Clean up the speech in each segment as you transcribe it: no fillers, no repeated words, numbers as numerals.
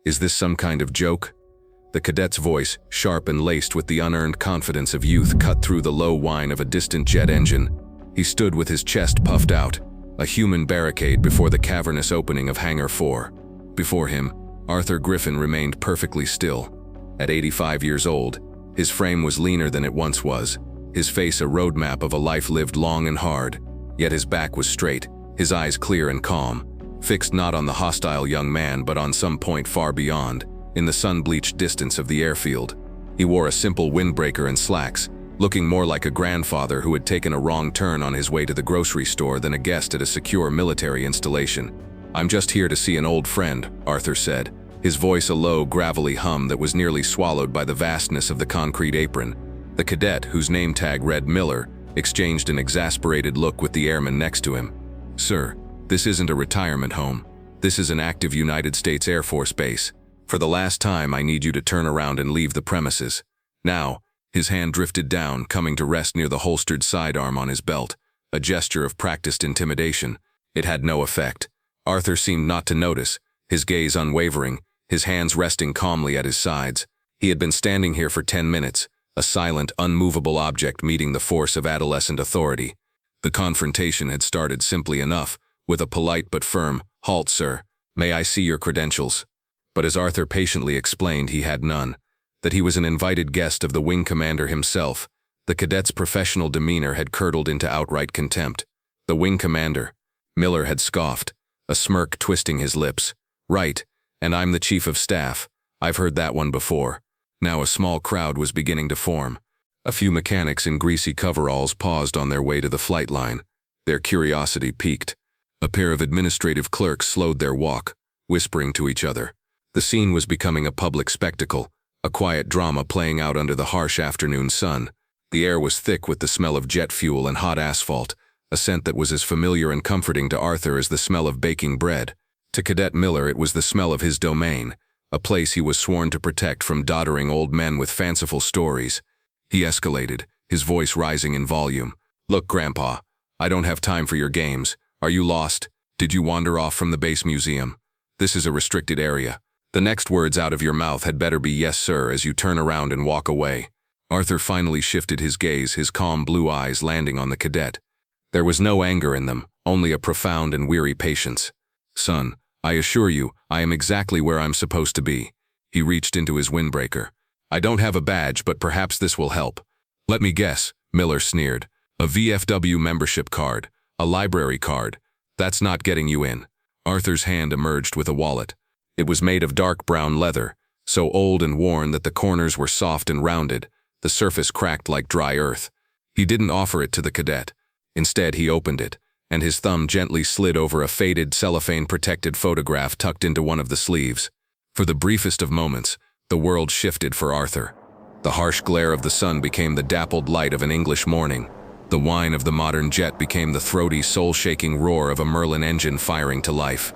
Is this some kind of joke? The cadet's voice, sharp and laced with the unearned confidence of youth, cut through the low whine of a distant jet engine. He stood with his chest puffed out, a human barricade before the cavernous opening of Hangar 4. Before him, Arthur Griffin remained perfectly still. At 85 years old, his frame was leaner than it once was, his face a roadmap of a life lived long and hard, yet his back was straight, his eyes clear and calm, fixed not on the hostile young man but on some point far beyond, in the sun-bleached distance of the airfield. He wore a simple windbreaker and slacks, looking more like a grandfather who had taken a wrong turn on his way to the grocery store than a guest at a secure military installation. "I'm just here to see an old friend," Arthur said, his voice a low, gravelly hum that was nearly swallowed by the vastness of the concrete apron. The cadet, whose name tag read Miller, exchanged an exasperated look with the airman next to him. "Sir, this isn't a retirement home. This is an active United States Air Force base. For the last time, I need you to turn around and leave the premises. Now." His hand drifted down, coming to rest near the holstered sidearm on his belt, a gesture of practiced intimidation. It had no effect. Arthur seemed not to notice, his gaze unwavering, his hands resting calmly at his sides. He had been standing here for 10 minutes, a silent, unmovable object meeting the force of adolescent authority. The confrontation had started simply enough, with a polite but firm, "Halt, sir. May I see your credentials?" But as Arthur patiently explained, he had none. That he was an invited guest of the wing commander himself, the cadet's professional demeanor had curdled into outright contempt. The wing commander. Miller had scoffed, a smirk twisting his lips. "Right, and I'm the chief of staff. I've heard that one before." Now a small crowd was beginning to form. A few mechanics in greasy coveralls paused on their way to the flight line. Their curiosity piqued. A pair of administrative clerks slowed their walk, whispering to each other. The scene was becoming a public spectacle, a quiet drama playing out under the harsh afternoon sun. The air was thick with the smell of jet fuel and hot asphalt, a scent that was as familiar and comforting to Arthur as the smell of baking bread. To Cadet Miller it was the smell of his domain, a place he was sworn to protect from doddering old men with fanciful stories. He escalated, his voice rising in volume. "Look, Grandpa, I don't have time for your games. Are you lost? Did you wander off from the base museum? This is a restricted area. The next words out of your mouth had better be 'yes, sir' as you turn around and walk away." Arthur finally shifted his gaze, his calm blue eyes landing on the cadet. There was no anger in them, only a profound and weary patience. "Son, I assure you, I am exactly where I'm supposed to be." He reached into his windbreaker. "I don't have a badge, but perhaps this will help." "Let me guess," Miller sneered. "A VFW membership card, a library card. That's not getting you in." Arthur's hand emerged with a wallet. It was made of dark brown leather, so old and worn that the corners were soft and rounded, the surface cracked like dry earth. He didn't offer it to the cadet. Instead, he opened it, and his thumb gently slid over a faded cellophane-protected photograph tucked into one of the sleeves. For the briefest of moments, the world shifted for Arthur. The harsh glare of the sun became the dappled light of an English morning. The whine of the modern jet became the throaty, soul-shaking roar of a Merlin engine firing to life.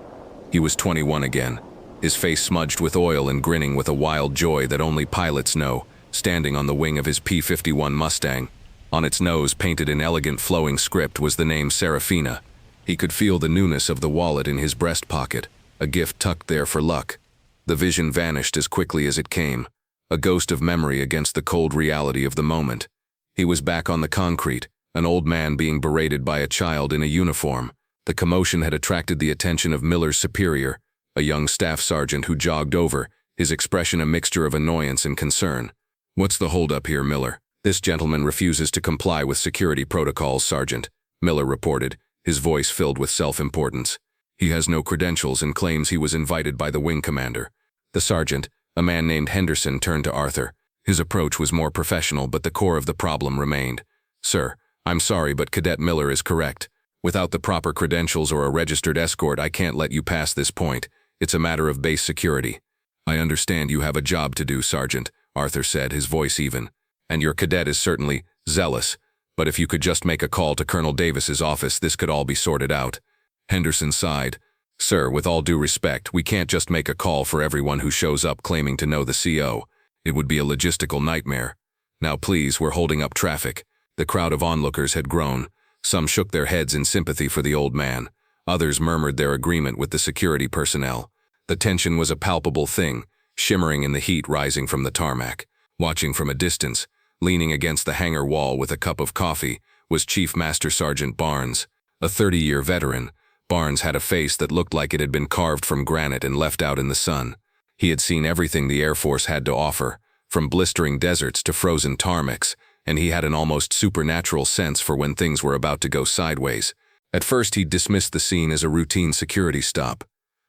He was 21 again, his face smudged with oil and grinning with a wild joy that only pilots know, standing on the wing of his P-51 Mustang. On its nose, painted in elegant flowing script, was the name Serafina. He could feel the newness of the wallet in his breast pocket, a gift tucked there for luck. The vision vanished as quickly as it came, a ghost of memory against the cold reality of the moment. He was back on the concrete, an old man being berated by a child in a uniform. The commotion had attracted the attention of Miller's superior, a young staff sergeant who jogged over, his expression a mixture of annoyance and concern. "What's the holdup here, Miller?" "This gentleman refuses to comply with security protocols, Sergeant," Miller reported, his voice filled with self-importance. "He has no credentials and claims he was invited by the wing commander." The sergeant, a man named Henderson, turned to Arthur. His approach was more professional, but the core of the problem remained. "Sir, I'm sorry, but Cadet Miller is correct. Without the proper credentials or a registered escort, I can't let you pass this point. It's a matter of base security." "I understand you have a job to do, Sergeant," Arthur said, his voice even. "And your cadet is certainly zealous. But if you could just make a call to Colonel Davis's office, this could all be sorted out." Henderson sighed. "Sir, with all due respect, we can't just make a call for everyone who shows up claiming to know the CO. It would be a logistical nightmare. Now please, we're holding up traffic." The crowd of onlookers had grown. Some shook their heads in sympathy for the old man. Others murmured their agreement with the security personnel. The tension was a palpable thing, shimmering in the heat rising from the tarmac. Watching from a distance, leaning against the hangar wall with a cup of coffee, was Chief Master Sergeant Barnes. A 30-year veteran, Barnes had a face that looked like it had been carved from granite and left out in the sun. He had seen everything the Air Force had to offer, from blistering deserts to frozen tarmacs, and he had an almost supernatural sense for when things were about to go sideways. At first he dismissed the scene as a routine security stop.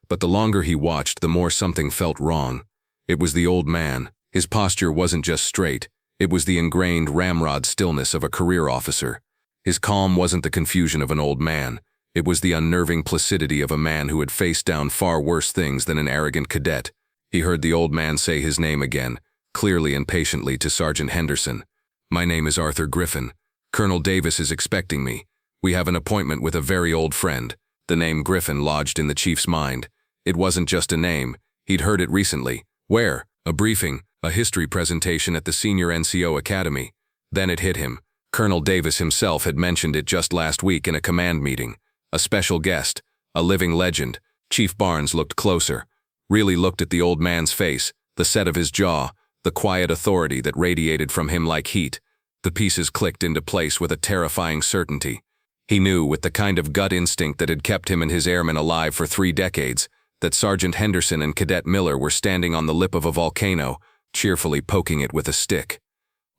But the longer he watched, the more something felt wrong. It was the old man. His posture wasn't just straight, it was the ingrained ramrod stillness of a career officer. His calm wasn't the confusion of an old man, it was the unnerving placidity of a man who had faced down far worse things than an arrogant cadet. He heard the old man say his name again, clearly and patiently, to Sergeant Henderson. "My name is Arthur Griffin. Colonel Davis is expecting me. We have an appointment with a very old friend." The name Griffin lodged in the chief's mind. It wasn't just a name, he'd heard it recently. Where? A briefing, a history presentation at the Senior NCO Academy. Then it hit him. Colonel Davis himself had mentioned it just last week in a command meeting. A special guest, a living legend. Chief Barnes looked closer, really looked at the old man's face, the set of his jaw, the quiet authority that radiated from him like heat. The pieces clicked into place with a terrifying certainty. He knew, with the kind of gut instinct that had kept him and his airmen alive for 3 decades, that Sergeant Henderson and Cadet Miller were standing on the lip of a volcano, cheerfully poking it with a stick.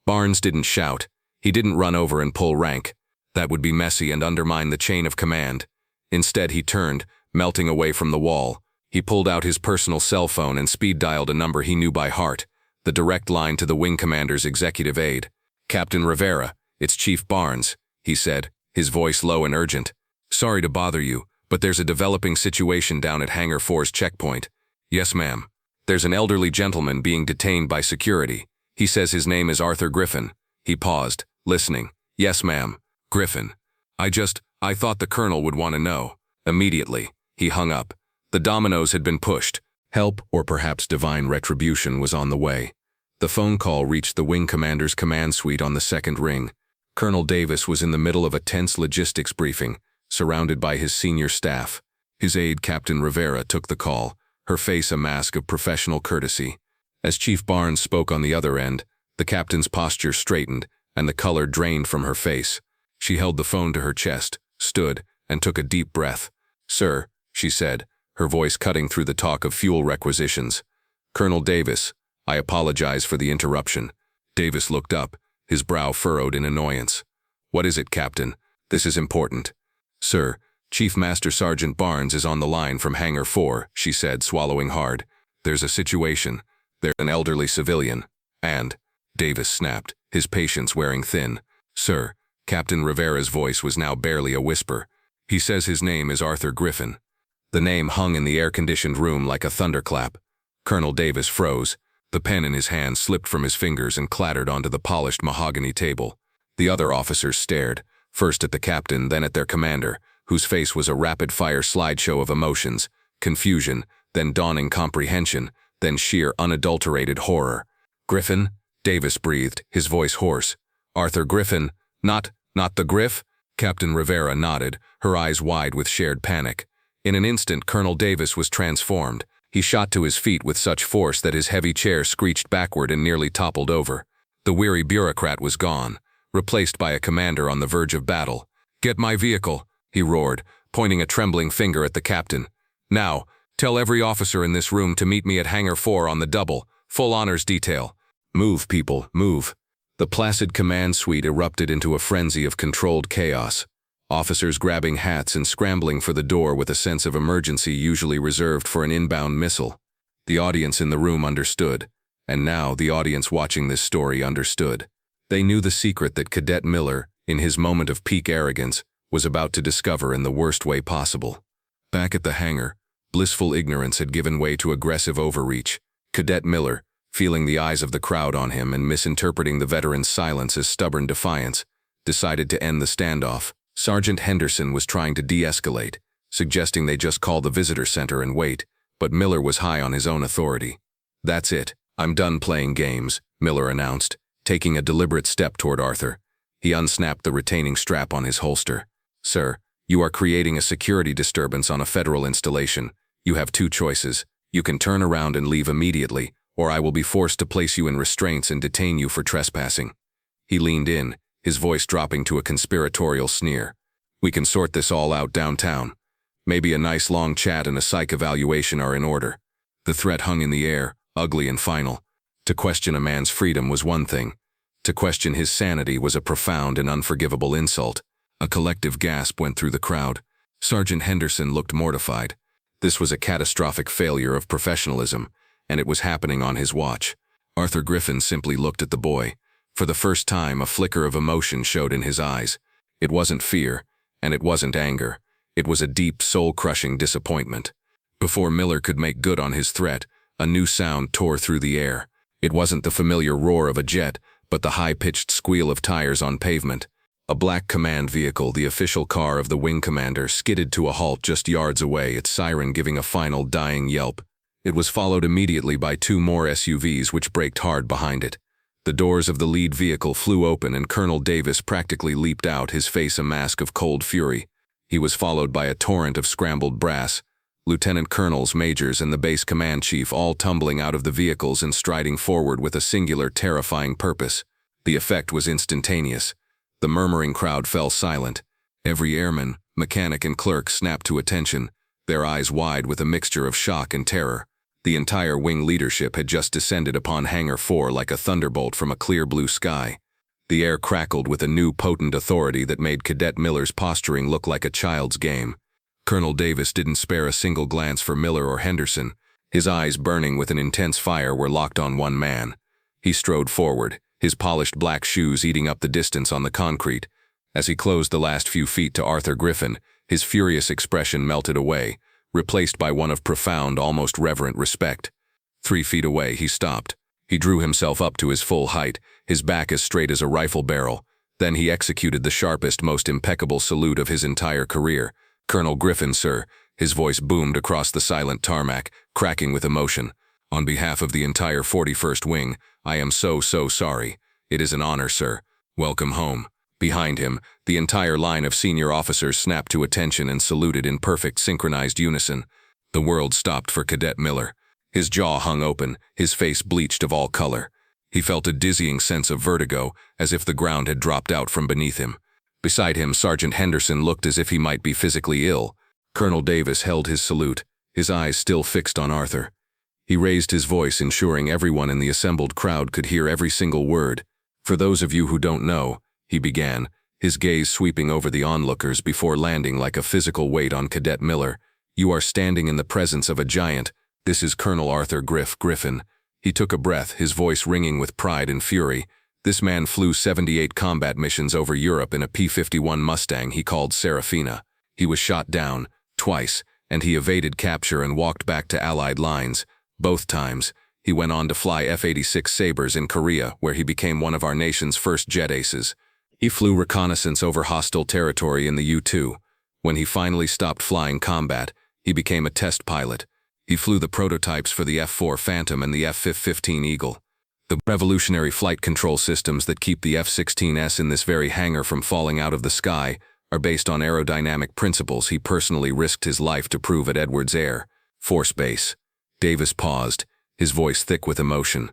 Barnes didn't shout. He didn't run over and pull rank. That would be messy and undermine the chain of command. Instead, he turned, melting away from the wall. He pulled out his personal cell phone and speed-dialed a number he knew by heart, the direct line to the wing commander's executive aide. "Captain Rivera, it's Chief Barnes," he said, his voice low and urgent. "Sorry to bother you, but there's a developing situation down at Hangar 4's checkpoint." "Yes, ma'am." "There's an elderly gentleman being detained by security. He says his name is Arthur Griffin." He paused, listening. "Yes, ma'am. Griffin. I thought the colonel would want to know." Immediately, he hung up. The dominoes had been pushed. Help, or perhaps divine retribution, was on the way. The phone call reached the wing commander's command suite on the second ring. Colonel Davis was in the middle of a tense logistics briefing, surrounded by his senior staff. His aide, Captain Rivera, took the call, her face a mask of professional courtesy. As Chief Barnes spoke on the other end, the captain's posture straightened, and the color drained from her face. She held the phone to her chest, stood, and took a deep breath. "Sir," she said, her voice cutting through the talk of fuel requisitions. "Colonel Davis, I apologize for the interruption." Davis looked up, his brow furrowed in annoyance. "What is it, Captain? This is important." "Sir, Chief Master Sergeant Barnes is on the line from Hangar 4, she said, swallowing hard. "There's a situation. There's an elderly civilian. And—" Davis snapped, his patience wearing thin. "Sir," Captain Rivera's voice was now barely a whisper. "He says his name is Arthur Griffin." The name hung in the air-conditioned room like a thunderclap. Colonel Davis froze. The pen in his hand slipped from his fingers and clattered onto the polished mahogany table. The other officers stared, first at the captain, then at their commander, whose face was a rapid-fire slideshow of emotions, confusion, then dawning comprehension, then sheer unadulterated horror. "Griffin?" Davis breathed, his voice hoarse. "Arthur Griffin? Not the Griff?" Captain Rivera nodded, her eyes wide with shared panic. In an instant, Colonel Davis was transformed. He shot to his feet with such force that his heavy chair screeched backward and nearly toppled over. The weary bureaucrat was gone, replaced by a commander on the verge of battle. "Get my vehicle," he roared, pointing a trembling finger at the captain. "Now, tell every officer in this room to meet me at Hangar 4 on the double, full honors detail. Move, people, move." The placid command suite erupted into a frenzy of controlled chaos. Officers grabbing hats and scrambling for the door with a sense of emergency usually reserved for an inbound missile. The audience in the room understood, and now the audience watching this story understood. They knew the secret that Cadet Miller, in his moment of peak arrogance, was about to discover in the worst way possible. Back at the hangar, blissful ignorance had given way to aggressive overreach. Cadet Miller, feeling the eyes of the crowd on him and misinterpreting the veteran's silence as stubborn defiance, decided to end the standoff. Sergeant Henderson was trying to de-escalate, suggesting they just call the visitor center and wait, but Miller was high on his own authority. "That's it. I'm done playing games," Miller announced, taking a deliberate step toward Arthur. He unsnapped the retaining strap on his holster. "Sir, you are creating a security disturbance on a federal installation. You have 2 choices. You can turn around and leave immediately, or I will be forced to place you in restraints and detain you for trespassing." He leaned in, his voice dropping to a conspiratorial sneer. "We can sort this all out downtown. Maybe a nice long chat and a psych evaluation are in order." The threat hung in the air, ugly and final. To question a man's freedom was one thing. To question his sanity was a profound and unforgivable insult. A collective gasp went through the crowd. Sergeant Henderson looked mortified. This was a catastrophic failure of professionalism, and it was happening on his watch. Arthur Griffin simply looked at the boy. For the first time, a flicker of emotion showed in his eyes. It wasn't fear, and it wasn't anger. It was a deep, soul-crushing disappointment. Before Miller could make good on his threat, a new sound tore through the air. It wasn't the familiar roar of a jet, but the high-pitched squeal of tires on pavement. A black command vehicle, the official car of the wing commander, skidded to a halt just yards away, its siren giving a final dying yelp. It was followed immediately by two more SUVs which braked hard behind it. The doors of the lead vehicle flew open and Colonel Davis practically leaped out, his face a mask of cold fury. He was followed by a torrent of scrambled brass. Lieutenant colonels, majors, and the base command chief all tumbling out of the vehicles and striding forward with a singular, terrifying purpose. The effect was instantaneous. The murmuring crowd fell silent. Every airman, mechanic, and clerk snapped to attention, their eyes wide with a mixture of shock and terror. The entire wing leadership had just descended upon Hangar 4 like a thunderbolt from a clear blue sky. The air crackled with a new potent authority that made Cadet Miller's posturing look like a child's game. Colonel Davis didn't spare a single glance for Miller or Henderson. His eyes, burning with an intense fire, were locked on one man. He strode forward, his polished black shoes eating up the distance on the concrete. As he closed the last few feet to Arthur Griffin, his furious expression melted away, replaced by one of profound, almost reverent respect. 3 feet away, he stopped. He drew himself up to his full height, his back as straight as a rifle barrel. Then he executed the sharpest, most impeccable salute of his entire career. "Colonel Griffin, sir," his voice boomed across the silent tarmac, cracking with emotion. "On behalf of the entire 41st Wing, I am so sorry. It is an honor, sir. Welcome home." Behind him, the entire line of senior officers snapped to attention and saluted in perfect synchronized unison. The world stopped for Cadet Miller. His jaw hung open, his face bleached of all color. He felt a dizzying sense of vertigo, as if the ground had dropped out from beneath him. Beside him, Sergeant Henderson looked as if he might be physically ill. Colonel Davis held his salute, his eyes still fixed on Arthur. He raised his voice, ensuring everyone in the assembled crowd could hear every single word. "For those of you who don't know," he began, his gaze sweeping over the onlookers before landing like a physical weight on Cadet Miller, "you are standing in the presence of a giant. This is Colonel Arthur Griffin." He took a breath, his voice ringing with pride and fury. This man flew 78 combat missions over Europe in a P-51 Mustang he called Serafina. He was shot down, twice, and he evaded capture and walked back to Allied lines. Both times, he went on to fly F-86 Sabres in Korea, where he became one of our nation's first jet aces. He flew reconnaissance over hostile territory in the U-2. When he finally stopped flying combat, he became a test pilot. He flew the prototypes for the F-4 Phantom and the F-15 Eagle. The revolutionary flight control systems that keep the F-16S in this very hangar from falling out of the sky are based on aerodynamic principles he personally risked his life to prove at Edwards Air Force Base. Davis paused, his voice thick with emotion.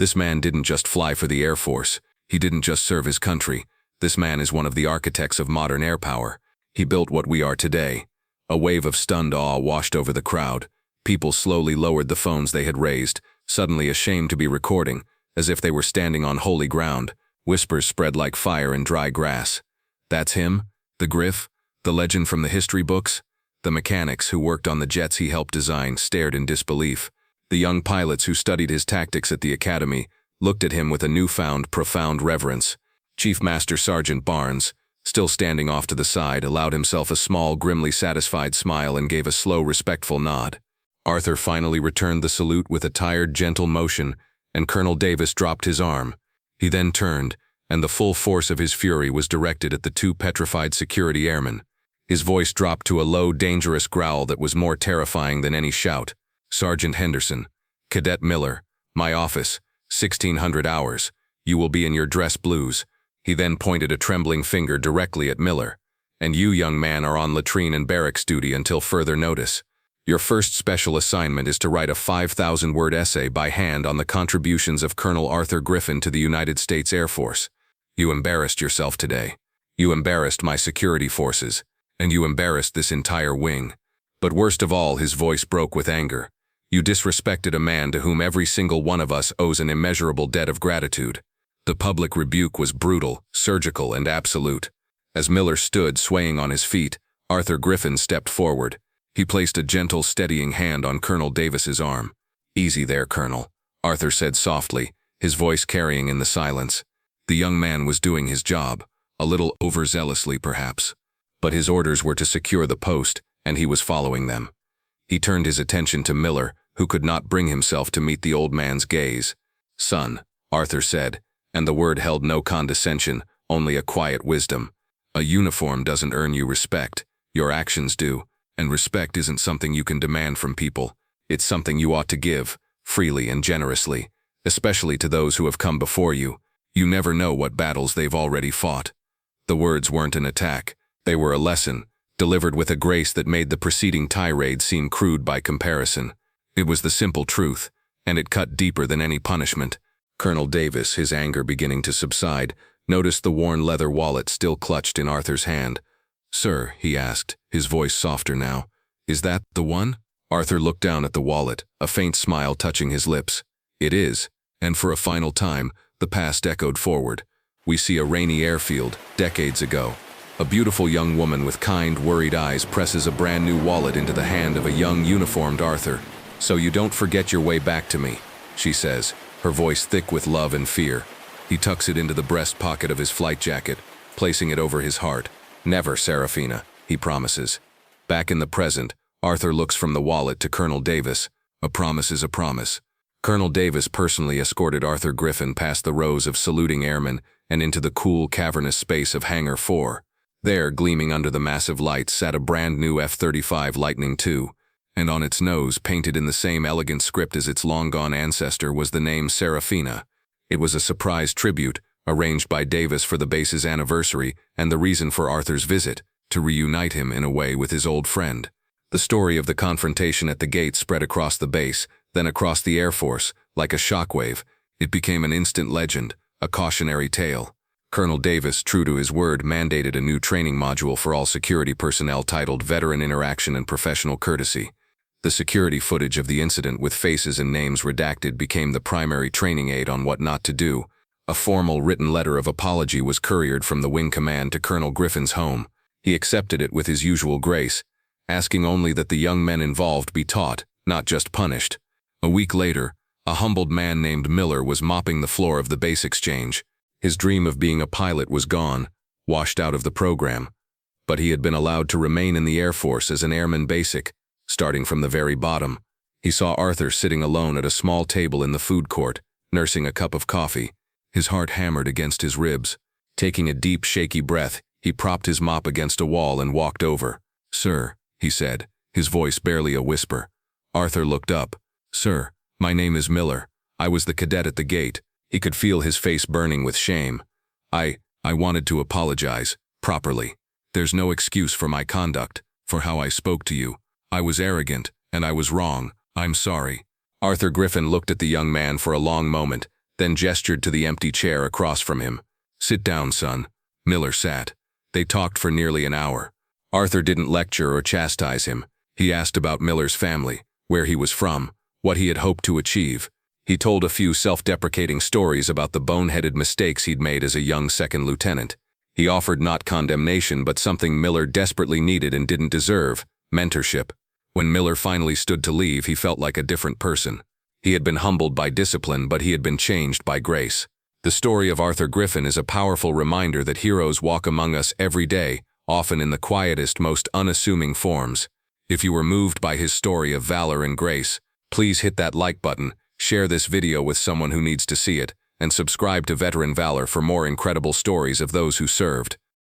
This man didn't just fly for the Air Force. He didn't just serve his country. This man is one of the architects of modern air power. He built what we are today. A wave of stunned awe washed over the crowd. People slowly lowered the phones they had raised, suddenly ashamed to be recording, as if they were standing on holy ground. Whispers spread like fire in dry grass. "That's him? The Griff? The legend from the history books?" The mechanics who worked on the jets he helped design stared in disbelief. The young pilots who studied his tactics at the academy looked at him with a newfound, profound reverence. Chief Master Sergeant Barnes, still standing off to the side, allowed himself a small, grimly satisfied smile and gave a slow, respectful nod. Arthur finally returned the salute with a tired, gentle motion, and Colonel Davis dropped his arm. He then turned, and the full force of his fury was directed at the two petrified security airmen. His voice dropped to a low, dangerous growl that was more terrifying than any shout. "Sergeant Henderson, Cadet Miller, my office, 1600 hours. You will be in your dress blues." He then pointed a trembling finger directly at Miller. "And you, young man, are on latrine and barracks duty until further notice." Your first special assignment is to write a 5,000-word essay by hand on the contributions of Colonel Arthur Griffin to the United States Air Force. You embarrassed yourself today. You embarrassed my security forces, and you embarrassed this entire wing. But worst of all, his voice broke with anger. You disrespected a man to whom every single one of us owes an immeasurable debt of gratitude. The public rebuke was brutal, surgical, and absolute. As Miller stood swaying on his feet, Arthur Griffin stepped forward. He placed a gentle, steadying hand on Colonel Davis's arm. "Easy there, Colonel," Arthur said softly, his voice carrying in the silence. The young man was doing his job, a little overzealously perhaps. But his orders were to secure the post, and he was following them. He turned his attention to Miller, who could not bring himself to meet the old man's gaze. "Son," Arthur said, and the word held no condescension, only a quiet wisdom. "A uniform doesn't earn you respect. Your actions do. And respect isn't something you can demand from people. It's something you ought to give, freely and generously, especially to those who have come before you. You never know what battles they've already fought." The words weren't an attack. They were a lesson, delivered with a grace that made the preceding tirade seem crude by comparison. It was the simple truth, and it cut deeper than any punishment. Colonel Davis, his anger beginning to subside, noticed the worn leather wallet still clutched in Arthur's hand. "Sir," he asked, his voice softer now, "is that the one?" Arthur looked down at the wallet, a faint smile touching his lips. "It is," and for a final time, the past echoed forward. We see a rainy airfield, decades ago. A beautiful young woman with kind, worried eyes presses a brand new wallet into the hand of a young, uniformed Arthur. "So you don't forget your way back to me," she says, her voice thick with love and fear. He tucks it into the breast pocket of his flight jacket, placing it over his heart. "Never, Serafina," he promises. Back in the present, Arthur looks from the wallet to Colonel Davis. A promise is a promise. Colonel Davis personally escorted Arthur Griffin past the rows of saluting airmen and into the cool, cavernous space of Hangar 4. There, gleaming under the massive lights, sat a brand new F-35 Lightning II, and on its nose, painted in the same elegant script as its long-gone ancestor, was the name Serafina. It was a surprise tribute, arranged by Davis for the base's anniversary and the reason for Arthur's visit, to reunite him in a way with his old friend. The story of the confrontation at the gate spread across the base, then across the Air Force, like a shockwave. It became an instant legend, a cautionary tale. Colonel Davis, true to his word, mandated a new training module for all security personnel titled Veteran Interaction and Professional Courtesy. The security footage of the incident with faces and names redacted became the primary training aid on what not to do. A formal written letter of apology was couriered from the wing command to Colonel Griffin's home. He accepted it with his usual grace, asking only that the young men involved be taught, not just punished. A week later, a humbled man named Miller was mopping the floor of the base exchange. His dream of being a pilot was gone, washed out of the program. But he had been allowed to remain in the Air Force as an airman basic, starting from the very bottom. He saw Arthur sitting alone at a small table in the food court, nursing a cup of coffee. His heart hammered against his ribs. Taking a deep, shaky breath, he propped his mop against a wall and walked over. "Sir," he said, his voice barely a whisper. Arthur looked up. "Sir, my name is Miller. I was the cadet at the gate." He could feel his face burning with shame. I wanted to apologize, properly. There's no excuse for my conduct, for how I spoke to you. I was arrogant, and I was wrong. I'm sorry." Arthur Griffin looked at the young man for a long moment, then gestured to the empty chair across from him. "Sit down, son." Miller sat. They talked for nearly an hour. Arthur didn't lecture or chastise him. He asked about Miller's family, where he was from, what he had hoped to achieve. He told a few self-deprecating stories about the boneheaded mistakes he'd made as a young second lieutenant. He offered not condemnation but something Miller desperately needed and didn't deserve, mentorship. When Miller finally stood to leave, he felt like a different person. He had been humbled by discipline, but he had been changed by grace. The story of Arthur Griffin is a powerful reminder that heroes walk among us every day, often in the quietest, most unassuming forms. If you were moved by his story of valor and grace, please hit that like button, share this video with someone who needs to see it, and subscribe to Veteran Valor for more incredible stories of those who served.